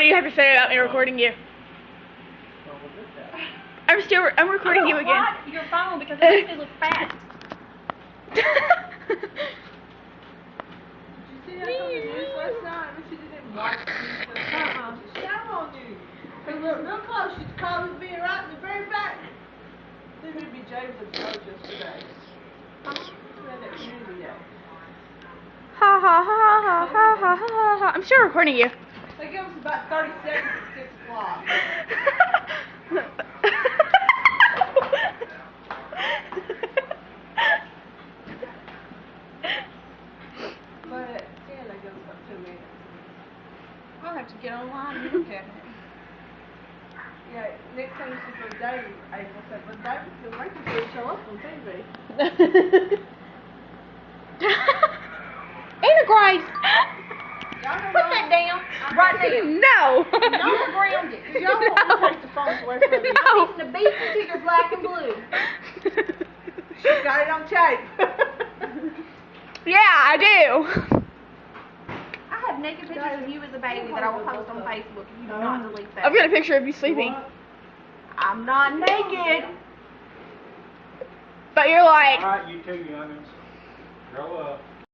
do you have to say about me recording you? I'm recording you again. Your phone because it makes me look fat. Did you see that on the news last night? She didn't watch the news last night. Shame on you. Because look real close. She's calling me right in the very back. Then maybe James had told yesterday. We had that community day. Ha ha ha ha ha ha ha ha. I'm still recording you. They give us about 30 seconds at 6 o'clock. But, yeah, they give us about 2 minutes. I'll have to get online and look at it. Yeah, next time you see from David, I said, but David feels like he's going to show up on TV. Anna Grace! Y'all know Put that down. Right there. No. Y'all are grounded. Y'all want to take the phones away from me. I'm fixing to beat you till you're black and blue. She's got it on tape. Yeah, I do. I have naked pictures of you as a baby that I will post on Facebook if you do not delete that. I've got a picture of you sleeping. What? I'm not naked. But you're like, Alright, you two youngins. Grow up.